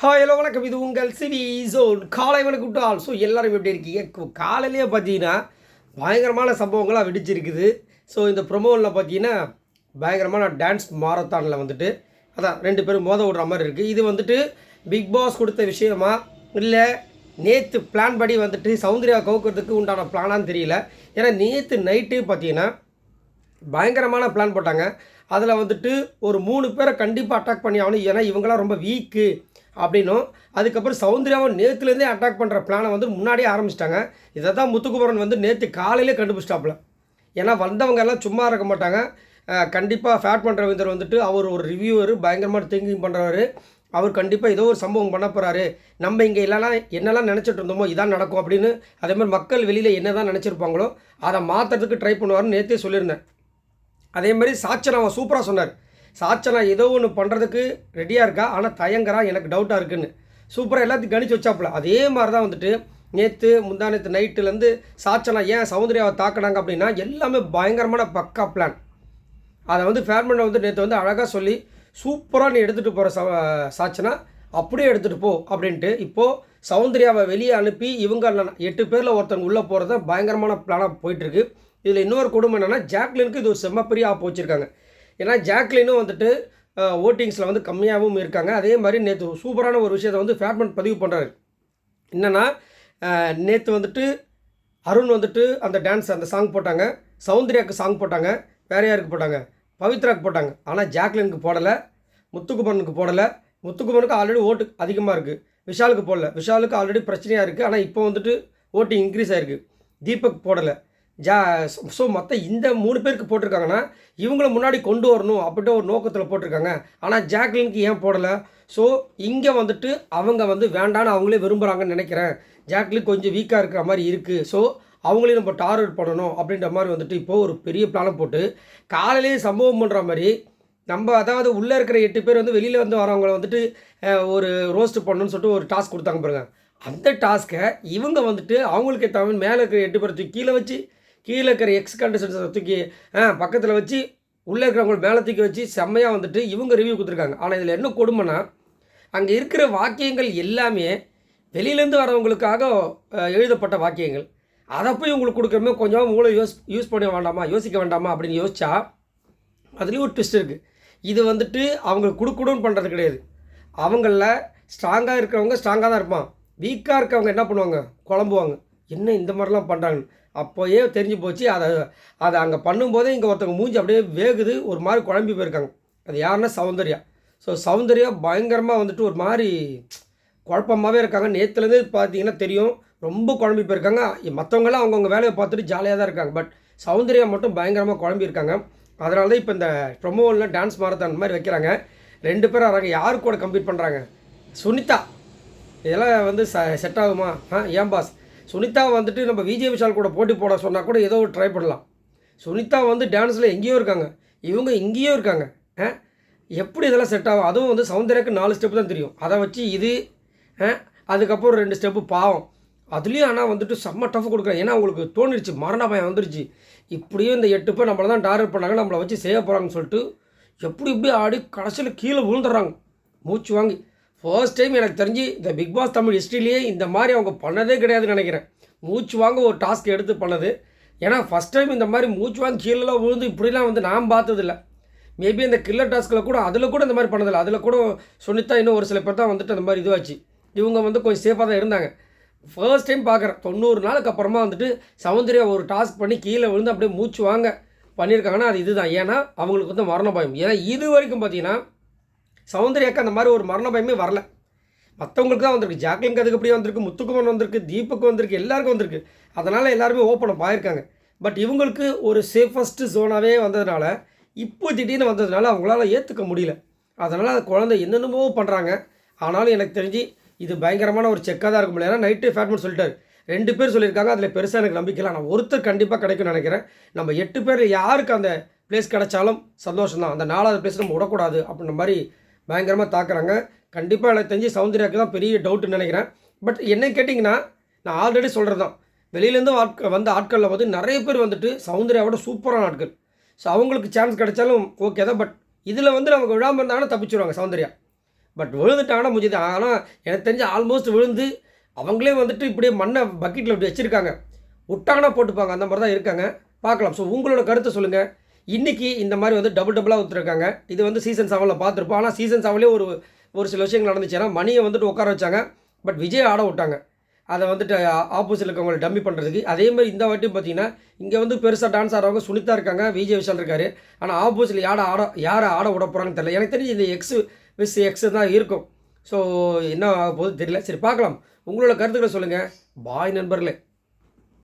Hi hello வணக்கம். இது உங்கள் சிவி ஜோன் காலை வணக்கம் டு ஆல். ஸோ எல்லோரும் எப்படி இருக்கீங்க? காலையிலேயே பார்த்தீங்கன்னா பயங்கரமான சம்பவங்களாக வெடிச்சிருக்குது. ஸோ இந்த ப்ரொமோவில் பார்த்தீங்கன்னா பயங்கரமான டான்ஸ் மாரத்தானில் வந்துட்டு அதான் 2 பேரும் மோத விடுற மாதிரி இருக்குது. இது வந்துட்டு பிக் பாஸ் கொடுத்த விஷயமா இல்லை நேற்று பிளான் படி வந்துட்டு சௌந்தர்யா கவுக்கிறதுக்கு உண்டான பிளானான்னு தெரியல. ஏன்னா நேற்று நைட்டு பார்த்தீங்கன்னா பயங்கரமான பிளான் போட்டாங்க. அதில் வந்துட்டு ஒரு 3 பேரை கண்டிப்பாக அட்டாக் பண்ணி ஆகணும், ஏன்னா இவங்களாம் ரொம்ப வீக்கு அப்படின்னும், அதுக்கப்புறம் சௌந்தர்யாவை நேற்றுலேருந்தே அட்டாக் பண்ணுற பிளானை வந்து முன்னாடியே ஆரம்பிச்சிட்டாங்க. இதை தான் முத்துக்குமரன் வந்து நேற்று காலையிலே கண்டுபிடிச்சிட்டாப்புல. ஏன்னா வந்தவங்க எல்லாம் சும்மா இருக்க மாட்டாங்க. கண்டிப்பாக ஃபேட் பண்ணுற விதர் வந்துட்டு அவர் ஒரு ரிவ்யூவர், பயங்கரமாக திங்கிங் பண்ணுறவர். அவர் கண்டிப்பாக ஏதோ ஒரு சம்பவம் பண்ண போகிறாரு, நம்ம இங்கே இல்லைனா என்னெல்லாம் நினச்சிட்டு இருந்தோமோ இதான் நடக்கும் அப்படின்னு. அதேமாதிரி மக்கள் வெளியில் என்ன தான் நினச்சிருப்பாங்களோ அதை மாற்றுறதுக்கு ட்ரை பண்ணுவார்னு நேற்றே சொல்லியிருந்தேன். அதேமாதிரி சாச்சனாவை சூப்பராக சொன்னார். சாச்சனா ஏதோ ஒன்று பண்ணுறதுக்கு ரெடியாக இருக்கா, ஆனால் தயங்குறா, எனக்கு டவுட்டாக இருக்குன்னு சூப்பராக எல்லாத்தையும் கணிச்சு வச்சாப்புல. அதே மாதிரி தான் வந்துட்டு நேற்று முந்தானத்து நைட்டுலேருந்து சாச்சனா ஏன் சௌந்தர்யாவை தாக்கினாங்க அப்படின்னா எல்லாமே பயங்கரமான பக்கா பிளான். அதை வந்து ஃபேர்மனை வந்து நேற்று வந்து அழகாக சொல்லி சூப்பராக நீ எடுத்துகிட்டு போகிற சாச்சனா அப்படியே எடுத்துகிட்டு போ அப்படின்ட்டு. இப்போது சௌந்தர்யாவை வெளியே அனுப்பி இவங்க 8 பேரில் ஒருத்தவங்க உள்ளே போகிறது பயங்கரமான பிளானாக போயிட்டுருக்கு. இதில் இன்னொரு குடும்பம் என்னென்னா ஜாக்லினுக்கு இது ஒரு செம்ம பெரிய ஆப் வச்சுருக்காங்க. ஏன்னா ஜாக்லினும் வந்துட்டு ஓட்டிங்ஸில் வந்து கம்மியாகவும் இருக்காங்க. அதே மாதிரி நேற்று சூப்பரான ஒரு விஷயத்தை வந்து ஃபேட்மன் பதிவு பண்ணுறாரு. என்னென்னா நேற்று வந்துட்டு அருண் வந்துட்டு அந்த டான்ஸ் அந்த சாங் போட்டாங்க, சௌந்தர்யாவுக்கு சாங் போட்டாங்க, வேறு யாருக்கு போட்டாங்க, பவித்ராவுக்கு போட்டாங்க. ஆனால் ஜாக்லினுக்கு போடலை, முத்துக்குமரனுக்கு போடலை. முத்துக்குமரனுக்கு ஆல்ரெடி ஓட்டு அதிகமாக இருக்குது, விஷாலுக்கு போடலை. விஷாலுக்கு ஆல்ரெடி பிரச்சனையாக இருக்குது, ஆனால் இப்போ வந்துட்டு ஓட்டு இன்க்ரீஸ் ஆகிருக்கு. தீபக் போடலை. ஸோ மற்ற இந்த 3 பேருக்கு போட்டிருக்காங்கன்னா இவங்கள முன்னாடி கொண்டு வரணும் அப்படின்ற ஒரு நோக்கத்தில் போட்டிருக்காங்க. ஆனால் ஜாக்லினுக்கு ஏன் போடலை? ஸோ இங்கே வந்துட்டு அவங்க வந்து வேண்டான்னு அவங்களே விரும்புகிறாங்கன்னு நினைக்கிறேன். ஜாக்லின் கொஞ்சம் வீக்காக இருக்கிற மாதிரி இருக்குது, ஸோ அவங்களையும் நம்ம டார்கெட் பண்ணணும் அப்படின்ற மாதிரி வந்துட்டு இப்போது ஒரு பெரிய பிளானை போட்டு காலையிலேயே சம்பவம் பண்ணுற மாதிரி நம்ம, அதாவது உள்ளே இருக்கிற 8 பேர் வந்து வெளியில் வந்து வரவங்களை வந்துட்டு ஒரு ரோஸ்ட் பண்ணணும்னு சொல்லிட்டு ஒரு டாஸ்க் கொடுத்தாங்க பாருங்க. அந்த டாஸ்க்கை இவங்க வந்துட்டு அவங்களுக்கு ஏற்ற மேலே இருக்கிற 8 பேர் தூக்கி கீழே இருக்கிற எக்ஸ் கண்டஸ்டன்ஸை தூக்கி பக்கத்தில் வச்சு உள்ளே இருக்கிறவங்க மேலே தூக்கி வச்சு செம்மையாக வந்துட்டு இவங்க ரிவ்யூ கொடுத்துருக்காங்க. ஆனால் இதில் என்ன கொடுமைன்னா அங்கே இருக்கிற வாக்கியங்கள் எல்லாமே வெளியிலேருந்து வரவங்களுக்காக எழுதப்பட்ட வாக்கியங்கள். அதை போய் உங்களுக்கு கொடுக்குறமே கொஞ்சம் மூளை யூஸ் பண்ண வேண்டாமா, யோசிக்க வேண்டாமா அப்படின்னு யோசிச்சா அதுலேயும் ஒரு ட்விஸ்ட் இருக்குது. இது வந்துட்டு அவங்களுக்கு கொடுக்கணும்னு பண்ணுறது கிடையாது. அவங்களில் ஸ்ட்ராங்காக இருக்கிறவங்க ஸ்ட்ராங்காக தான் இருப்பான், வீக்காக இருக்கவங்க என்ன பண்ணுவாங்க, குழம்புவாங்க, என்ன இந்த மாதிரிலாம் பண்ணுறாங்க. அப்போயே தெரிஞ்சு போச்சு. அதை அங்கே பண்ணும்போதே இங்கே ஒருத்தவங்க மூஞ்சி அப்படியே வேகுது, ஒரு மாதிரி குழம்பி போயிருக்காங்க. அது யாருன்னா சௌந்தர்யா. ஸோ சௌந்தர்யா பயங்கரமாக வந்துட்டு ஒரு மாதிரி குழப்பமாகவே இருக்காங்க. நேற்றுலேருந்து பார்த்தீங்கன்னா தெரியும், ரொம்ப குழம்பி போயிருக்காங்க. மற்றவங்களாம் அவங்கவுங்க வேலையை பார்த்துட்டு ஜாலியாக தான் இருக்காங்க, பட் சௌந்தர்யா மட்டும் பயங்கரமாக குழம்பி இருக்காங்க. அதனால தான் இப்போ இந்த ப்ரொமோவில் டான்ஸ் மாரத்தான் மாதிரி வைக்கிறாங்க. 2 பேரும் வராங்க. யார் கூட கம்ப்ளீட் பண்ணுறாங்க? சுனிதா. இதெல்லாம் வந்து செட் ஆகுமா? ஏன் பாஸ், சுனிதா வந்துட்டு நம்ம விஜய் விஷால் கூட போட்டி போட சொன்னால் கூட ஏதோ ஒரு ட்ரை பண்ணலாம். சுனிதா வந்து டான்ஸில் எங்கேயோ இருக்காங்க, இவங்க இங்கேயோ இருக்காங்க. எப்படி இதெல்லாம் செட் ஆகும்? அதுவும் வந்து சௌந்தர்யாவுக்கு 4 ஸ்டெப்பு தான் தெரியும், அதை வச்சு இது அதுக்கப்புறம் 2 ஸ்டெப்பு பாவம். அதுலேயும் ஆனால் வந்துட்டு செம்ம டஃப் கொடுக்குறேன். ஏன்னா அவங்களுக்கு தோணிடுச்சு, மரண பயம் வந்துருச்சு. இப்படியும் இந்த 8 பேர் நம்மளை தான் டார்கெட் பண்ணாங்க, நம்மளை வச்சு செய்ய போகிறாங்கன்னு சொல்லிட்டு எப்படி ஆடி கடைசியில் கீழே விழுந்துடுறாங்க மூச்சு வாங்கி. ஃபர்ஸ்ட் டைம் எனக்கு தெரிஞ்சு இந்த பிக் பாஸ் தமிழ் ஹிஸ்ட்ரியிலேயே இந்த மாதிரி அவங்க பண்ணதே கிடையாதுன்னு நினைக்கிறேன். மூச்சு வாங்க ஒரு டாஸ்க் எடுத்து பண்ணது. ஏன்னா ஃபஸ்ட் டைம் இந்த மாதிரி மூச்சு வாங்கி கீழெல்லாம் விழுந்து இப்படிலாம் வந்து நான் பார்த்ததில்ல. மேபி அந்த கில்லர் டாஸ்கில் கூட அதில் கூட இந்த மாதிரி பண்ணதில்லை. அதில் கூட சுனிதா இன்னும் ஒரு சில பேர் தான் வந்துட்டு அந்த மாதிரி இதுவாச்சு. இவங்க வந்து கொஞ்சம் சேஃபாக தான் இருந்தாங்க. ஃபர்ஸ்ட் டைம் பார்க்குறேன் 90 நாளுக்கு அப்புறமா வந்துட்டு சௌந்தர்யா ஒரு டாஸ்க் பண்ணி கீழே விழுந்து அப்படியே மூச்சு வாங்க பண்ணியிருக்காங்கன்னா அது இதுதான். ஏன்னா அவங்களுக்கு வந்து மரண பயம். ஏன்னா இது வரைக்கும் பார்த்தீங்கன்னா சௌந்தர்யாக்கு அந்த மாதிரி ஒரு மரண பயமே வரல. மற்றவங்களுக்கு தான் வந்திருக்கு. ஜாக்லினுக்கு அதுக்கு அப்படியே வந்திருக்கு, முத்துக்குமரன் வந்திருக்கு, தீபக்கு வந்திருக்கு, எல்லாருக்கும் வந்திருக்கு. அதனால் எல்லாருமே ஓப்பன் ஆகியிருக்காங்க. பட் இவங்களுக்கு ஒரு சேஃபஸ்ட்டு ஜோனாகவே வந்ததுனால இப்போ திடீர்னு வந்ததுனால அவங்களால ஏற்றுக்க முடியல. அதனால் அந்த குழந்தை என்னென்னமோ பண்ணுறாங்க. ஆனாலும் எனக்கு தெரிஞ்சு இது பயங்கரமான ஒரு செக்காக தான் இருக்கும். ஏன்னா நைட்டு ஃபேட்மன் சொல்லிட்டார், 2 பேர் சொல்லியிருக்காங்க, அதில் பெருசாக எனக்கு நம்பிக்கை இல்லை. நான் ஒருத்தர் கண்டிப்பாக கிடைக்கும்னு நினைக்கிறேன். நம்ம 8 பேர் யாருக்கு அந்த பிளேஸ் கிடைச்சாலும் சந்தோஷம் தான், அந்த 4வது பிளேஸ் நம்ம விடக்கூடாது அப்படின்ற மாதிரி பயங்கரமாக தாக்குறாங்க. கண்டிப்பாக எனக்கு தெரிஞ்சு சௌந்தர்யாவுக்கு தான் பெரிய டவுட்டுன்னு நினைக்கிறேன். பட் என்ன கேட்டிங்கன்னா நான் ஆல்ரெடி சொல்கிறது தான், வெளியிலேருந்து வந்த ஆட்களில் வந்து நிறைய பேர் வந்துட்டு சௌந்தர்யாவோட சூப்பரான ஆட்கள். ஸோ அவங்களுக்கு சான்ஸ் கிடைச்சாலும் ஓகே தான். பட் இதில் வந்து நமக்கு விழாமல் இருந்தாங்கன்னா தப்பிச்சுருவாங்க சௌந்தர்யா. பட் விழுந்துட்டாங்கன்னா முடிஞ்சது. ஆனால் எனக்கு தெரிஞ்சு ஆல்மோஸ்ட் விழுந்து அவங்களே வந்துட்டு இப்படியே மண்ணை பக்கெட்டில் இப்படி வச்சுருக்காங்க. விட்டாங்கன்னா போட்டுப்பாங்க. அந்த மாதிரி தான் இருக்காங்க. பார்க்கலாம். ஸோ உங்களோட கருத்தை சொல்லுங்கள். இன்றைக்கி இந்த மாதிரி வந்து டபுள் டபுளாக ஊற்றுருக்காங்க. இது வந்து சீசன் 7 பார்த்துருப்போம். ஆனால் சீசன் 7 ஒரு சில விஷயங்கள் நடந்துச்சு. ஏன்னா மணியை வந்துட்டு உட்கார வச்சாங்க. பட் விஜய் ஆட விட்டாங்க. அதை வந்துட்டு ஆப்போசிட்டில் இருக்கவங்களை டம்மி பண்ணுறதுக்கு. அதேமாதிரி இந்த வாட்டியும் பார்த்தீங்கன்னா இங்கே வந்து பெருசாக டான்ஸ் ஆடுறவங்க சுனிதா இருக்காங்க, விஜய் விஷால் இருக்கார். ஆனால் ஆப்போசிட்டில் யாரை ஆட விட போகிறாங்கன்னு தெரியல. எனக்கு தெரிஞ்சு இந்த எக்ஸ் தான் இருக்கும். ஸோ என்ன ஆக போகுது தெரியல. சரி பார்க்கலாம். உங்களோட கருத்துக்களை சொல்லுங்கள். பாய் நண்பர்களே.